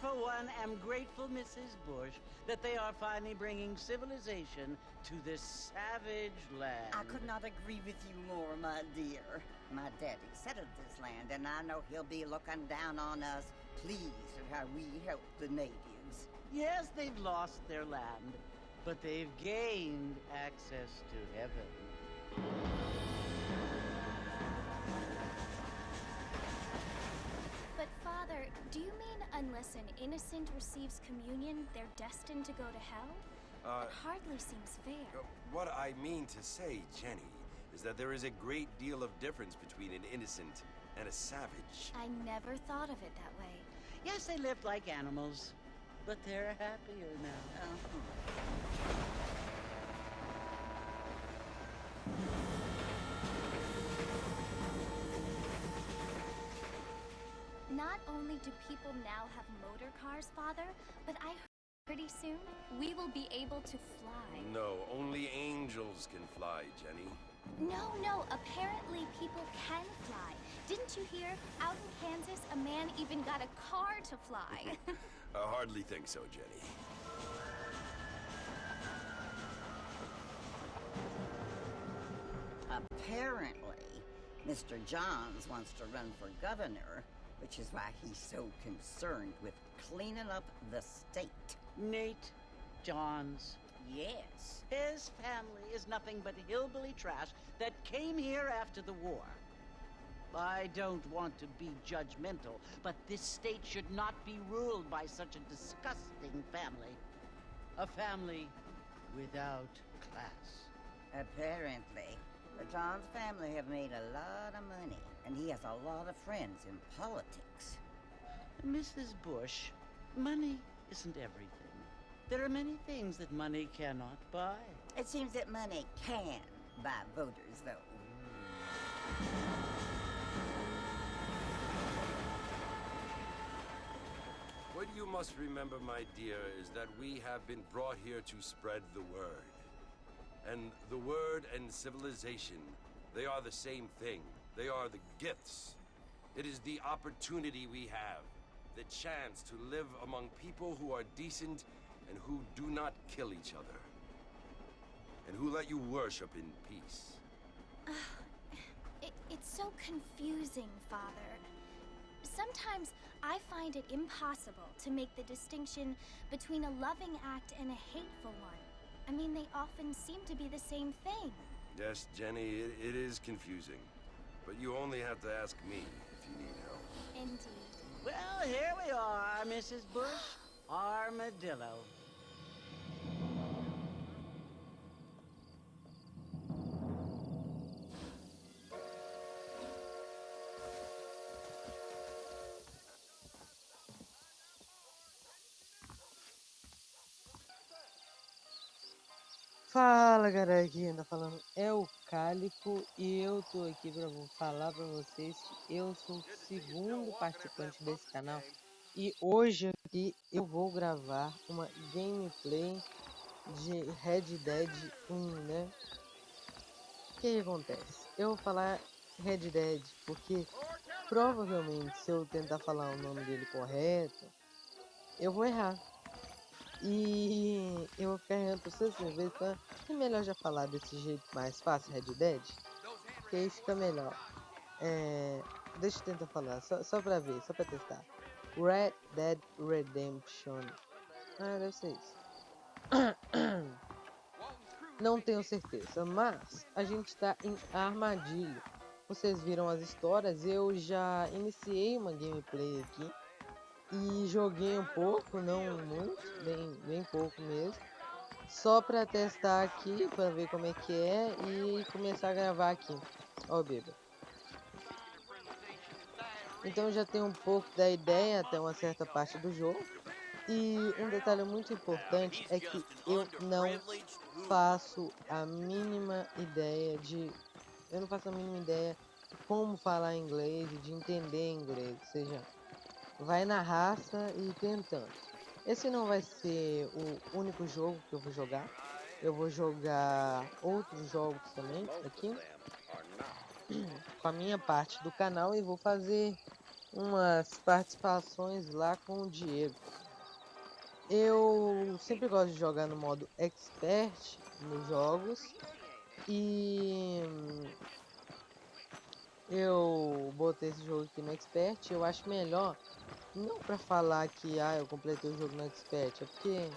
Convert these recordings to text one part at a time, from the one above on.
for one, am grateful, Mrs. Bush, that they are finally bringing civilization to this savage land. I could not agree with you more, my dear. My daddy settled this land, and I know he'll be looking down on us, pleased at how we help the natives. Yes, they've lost their land, but they've gained access to heaven. But Father, do you mean unless an innocent receives communion, they're destined to go to hell? It hardly seems fair. What I mean to say, Jenny, is that there is a great deal of difference between an innocent and a savage. I never thought of it that way. Yes, they lived like animals, but they're happier now. Not only do people now have motor cars, Father, but I heard pretty soon we will be able to fly. No, only angels can fly, Jenny. No, apparently people can fly. Didn't you hear? Out in Kansas, a man even got a car to fly. I hardly think so, Jenny. Apparently, Mr. Johns wants to run for governor, which is why he's so concerned with cleaning up the state. Nate Johns. Yes. His family is nothing but hillbilly trash that came here after the war. I don't want to be judgmental, but this state should not be ruled by such a disgusting family. A family without class. Apparently, the Johns family have made a lot of money, and he has a lot of friends in politics. Mrs. Bush, money isn't everything. There are many things that money cannot buy. It seems that money can buy voters, though. What you must remember, my dear, is that we have been brought here to spread the word. And the word and civilization, they are the same thing. They are the gifts. It is the opportunity we have, the chance to live among people who are decent and who do not kill each other, and who let you worship in peace. It's so confusing, Father. Sometimes I find it impossible to make the distinction between a loving act and a hateful one. I mean, they often seem to be the same thing. Yes, Jenny, it is confusing. But you only have to ask me if you need help. Indeed. Well, here we are, Mrs. Bush. Armadillo. Fala galera, aqui quem tá falando é o Calico e eu tô aqui para falar para vocês que eu sou o segundo participante desse canal e hoje aqui eu vou gravar uma gameplay de Red Dead 1, né? O que acontece? Eu vou falar Red Dead porque provavelmente se eu tentar falar o nome dele correto, eu vou errar. E eu vou ficar errando por 6 vezes, então é melhor já falar desse jeito mais fácil, Red Dead, que aí fica melhor. Deixa eu tentar falar, só pra ver, só pra testar. Red Dead Redemption. Deve ser isso. Não tenho certeza, mas a gente tá em armadilha. Vocês viram as histórias, eu já iniciei uma gameplay aqui. E joguei um pouco, não muito, bem pouco mesmo. Só pra testar aqui, pra ver como é que é e começar a gravar aqui. Ó, beba. Então já tem um pouco da ideia até uma certa parte do jogo. E um detalhe muito importante é que eu não faço a mínima ideia de... Eu não faço a mínima ideia de como falar inglês e de entender inglês, ou seja... Vai na raça e tentando. Esse não vai ser o único jogo que eu vou jogar. Eu vou jogar outros jogos também aqui. Com a minha parte do canal e vou fazer umas participações lá com o Diego. Eu sempre gosto de jogar no modo expert nos jogos e eu botei esse jogo aqui no expert. Eu acho melhor, não para falar que eu completei o jogo no expert, é porque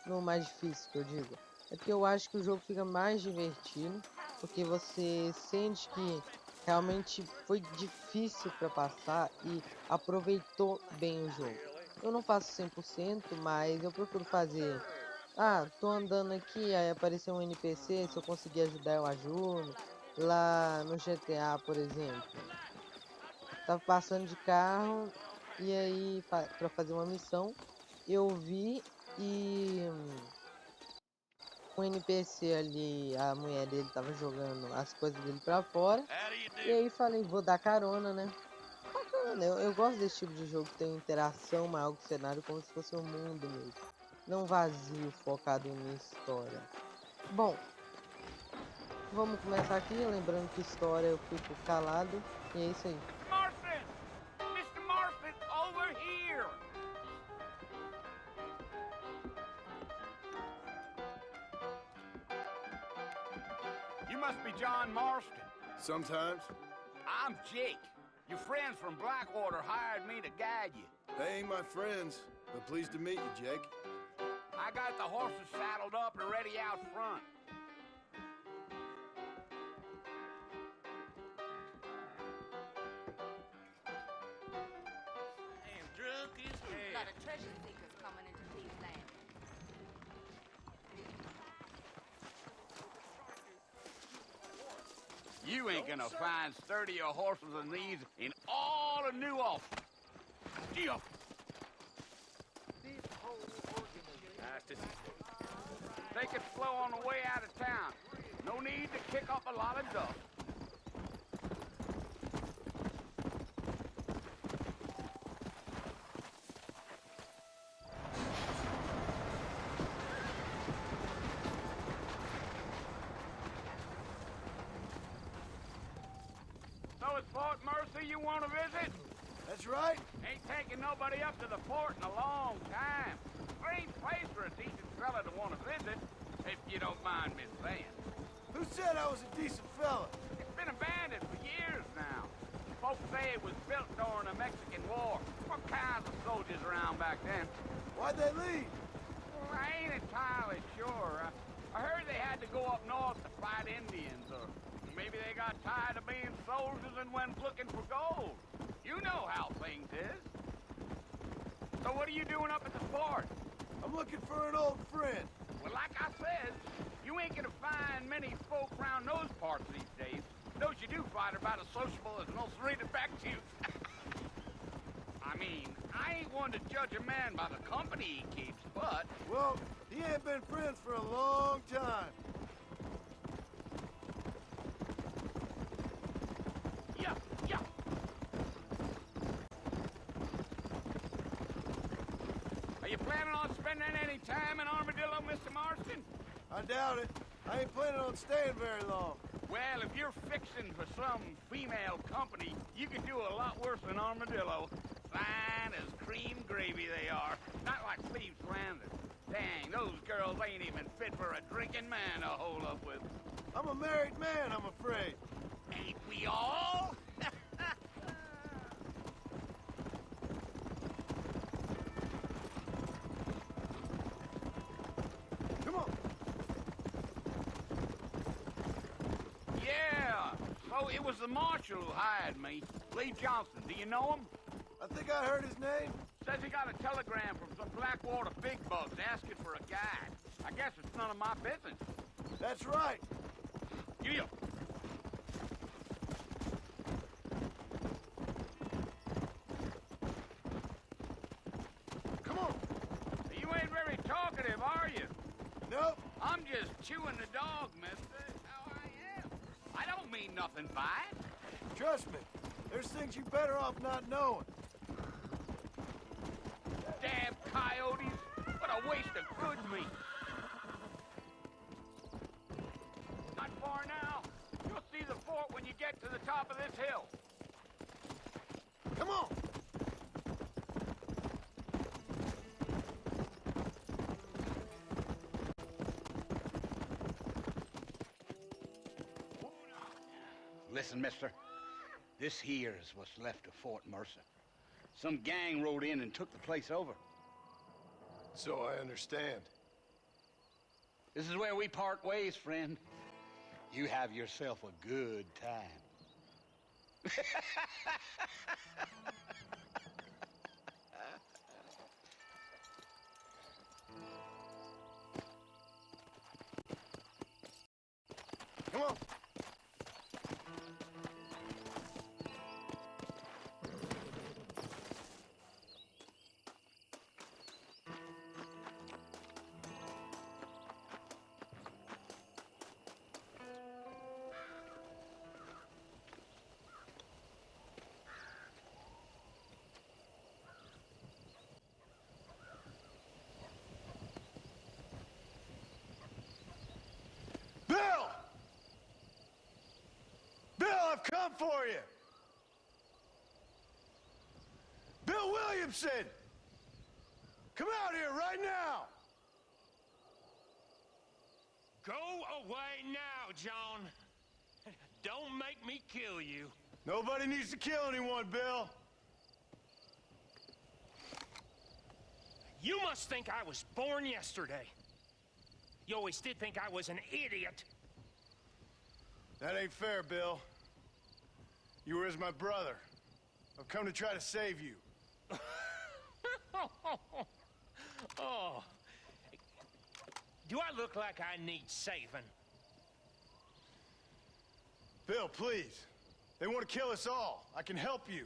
no mais difícil que eu digo, é porque eu acho que o jogo fica mais divertido, porque você sente que realmente foi difícil para passar e aproveitou bem o jogo. Eu não faço 100%, mas eu procuro fazer. Tô andando aqui, aí apareceu um NPC, se eu conseguir ajudar eu ajudo. Lá no GTA, por exemplo, tava passando de carro e aí para fazer uma missão, eu vi e um NPC ali, a mulher dele tava jogando as coisas dele pra fora. E aí falei, vou dar carona, né? Bacana, eu gosto desse tipo de jogo que tem interação maior com o cenário, como se fosse um mundo mesmo. Não vazio, focado em história. Bom, vamos começar aqui, lembrando que história eu fico calado. E é isso aí. Marston! Mr. Marston, over here! You must be John Marston. Sometimes. I'm Jake. Your friends from Blackwater hired me to guide you. They ain't my friends, but pleased to meet you, Jake. I got the horses saddled up and ready out front. And drunk is A lot of treasure seekers coming into these lands. You ain't gonna find sturdier horses than these in all of New Ulster. Gee up. Take it slow on the way out of town. No need to kick up a lot of dust. So it's Fort Mercy you want to visit? That's right. Ain't taking nobody up to the fort in a long time. Great place for a decent fella to want to visit, if you don't mind me saying. Who said I was a decent fella? It's been abandoned for years now. Folks say it was built during the Mexican War. What kinds of soldiers around back then? Why'd they leave? Well, I ain't entirely sure. I heard they had to go up north to fight Indians, or maybe they got tired of being soldiers and went looking for gold. You know how things is. So what are you doing up at the fort? I'm looking for an old friend. Well, like I said, you ain't gonna find many folk around those parts these days. Those you do find are about as sociable as an ulcerated back tooth. I mean, I ain't one to judge a man by the company he keeps, but... Well, he ain't been friends for a long time. Yeah, yeah. Are you planning on spending any time in Armadillo, Mr. Marston? I doubt it. I ain't planning on staying very long. Well, if you're fixing for some female company, you could do a lot worse than Armadillo. Fine as cream gravy they are. Not like Cleve's Landing. Dang, those girls ain't even fit for a drinking man to hold up with. I'm a married man, I'm afraid. Ain't we all? Come on. Yeah, so it was the marshal who hired me. Lee Johnson, do you know him? I think I heard his name. Says he got a telegram from some Blackwater big bugs asking for a guide. I guess it's none of my business. That's right. Giddy up. Come on. You ain't very talkative, are you? Nope. I'm just chewing the dog, mister. That's how I am. I don't mean nothing by it. Trust me. There's things you better off not knowing. Damn coyotes. What a waste of good meat. Not far now. You'll see the fort when you get to the top of this hill. Come Come on! Listen, mister. This here is what's left of Fort Mercer. Some gang rode in and took the place over. So I understand. This is where we part ways, friend. You have yourself a good time. Come on! Bill! Bill, I've come for you! Bill Williamson! Come out here right now! Go away now, John. Don't make me kill you. Nobody needs to kill anyone, Bill. You must think I was born yesterday. You always did think I was an idiot. That ain't fair, Bill. You were as my brother. I've come to try to save you. Oh. Do I look like I need saving? Bill, please. They want to kill us all. I can help you.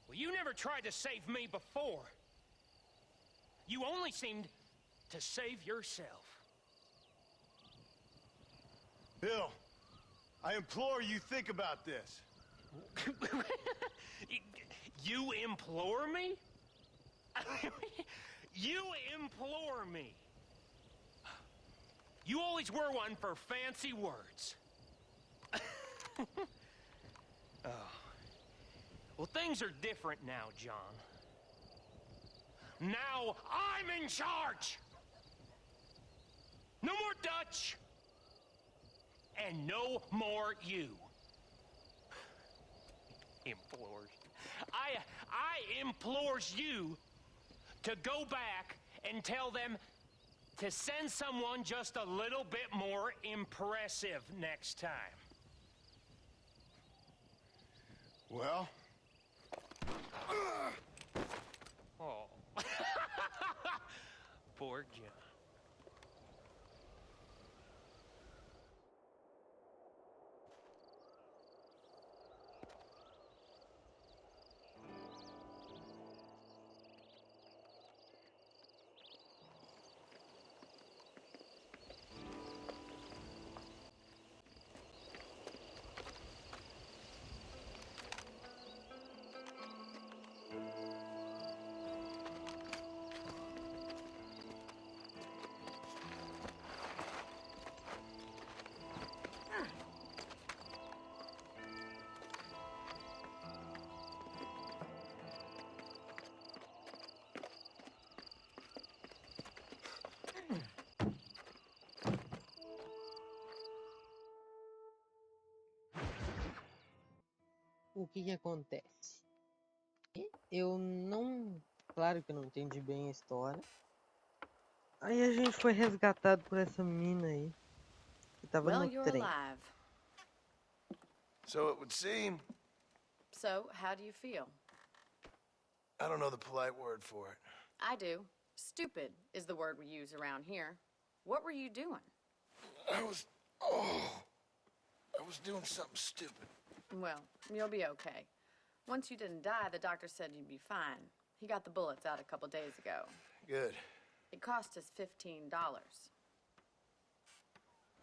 Well, you never tried to save me before. You only seemed to save yourself. Bill, I implore you think about this. You implore me? You implore me. You always were one for fancy words. Oh. Well, things are different now, John. Now I'm in charge. No more Dutch. And no more you. Implores. I implores you to go back and tell them to send someone just a little bit more impressive next time. Well? Oh. Poor John. O que acontece? Eu não... Claro que eu não entendi bem a história. Aí a gente foi resgatado por essa mina aí. Que tava Well, no you're trem. alive. So it would seem. So, how do you feel? I don't know the polite word for it. I do. Stupid is the word we use around here. What were you doing? I was doing something stupid. Well, you'll be okay. Once you didn't die, the doctor said you'd be fine. He got the bullets out a couple days ago. Good. It cost us $15.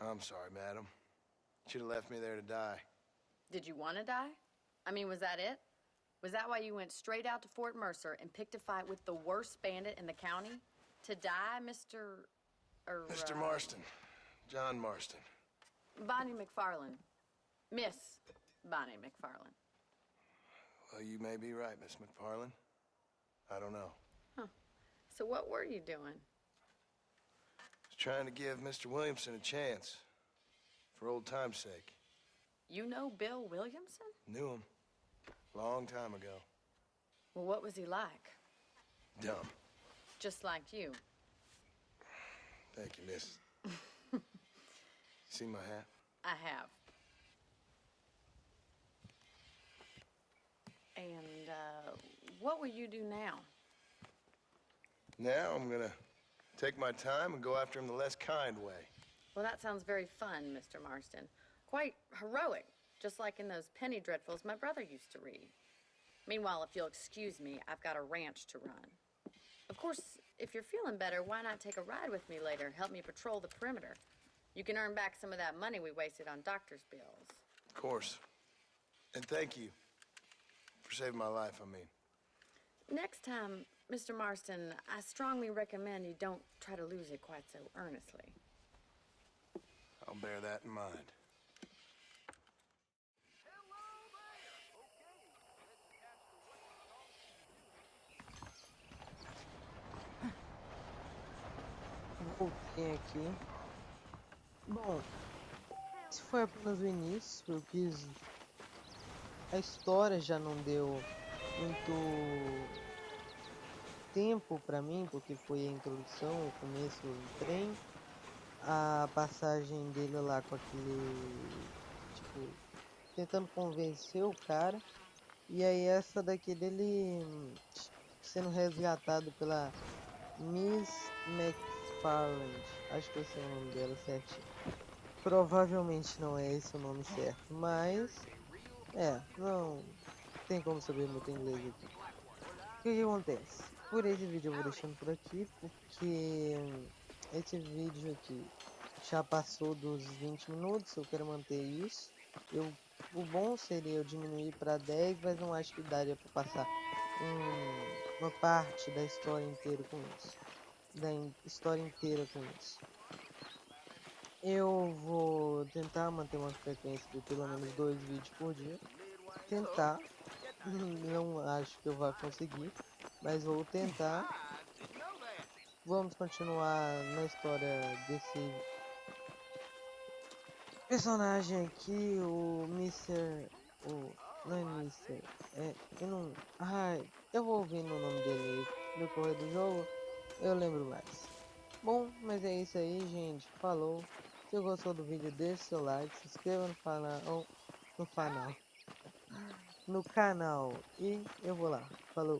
I'm sorry, madam. Should have left me there to die. Did you want to die? I mean, was that it? Was that why you went straight out to Fort Mercer and picked a fight with the worst bandit in the county? To die, Mr. Mr. Marston. John Marston. Bonnie McFarland. Miss Bonnie McFarland. Well, you may be right, Miss McFarland. I don't know. Huh. So what were you doing? Just trying to give Mr. Williamson a chance. For old time's sake. You know Bill Williamson? Knew him. Long time ago. Well, what was he like? Dumb. Just like you. Thank you, miss. See my hat? I have. And, what will you do now? Now I'm gonna take my time and go after him the less kind way. Well, that sounds very fun, Mr. Marston. Quite heroic, just like in those penny dreadfuls my brother used to read. Meanwhile, if you'll excuse me, I've got a ranch to run. Of course, if you're feeling better, why not take a ride with me later and help me patrol the perimeter? You can earn back some of that money we wasted on doctor's bills. Of course. And thank you for saving my life, I mean. Next time, Mr. Marston, I strongly recommend you don't try to lose it quite so earnestly. I'll bear that in mind. Voltei aqui. Bom, esse foi apenas o início. Eu quis. A história já não deu muito tempo pra mim, porque foi a introdução, o começo do trem, a passagem dele lá com aquele. Tipo, tentando convencer o cara. E aí essa daqui dele sendo resgatado pela Miss McFarland. Acho que esse é o nome dela certinho. Provavelmente não é esse o nome certo, mas não tem como saber muito inglês aqui. O que acontece? Por esse vídeo eu vou deixando por aqui, porque esse vídeo aqui já passou dos 20 minutos, eu quero manter isso. O bom seria eu diminuir para 10, mas não acho que daria para passar uma parte da história inteira com isso. Eu vou tentar manter uma frequência de pelo menos 2 vídeos por dia. Tentar. Não acho que eu vá conseguir, mas vou tentar. Vamos continuar na história desse personagem aqui, o Mr. Não é Mr. Eu não. Eu vou ouvir o nome dele no correr do jogo. Eu lembro mais. Bom, mas é isso aí, gente. Falou. Se gostou do vídeo, deixe seu like, se inscreva no canal. E eu vou lá. Falou.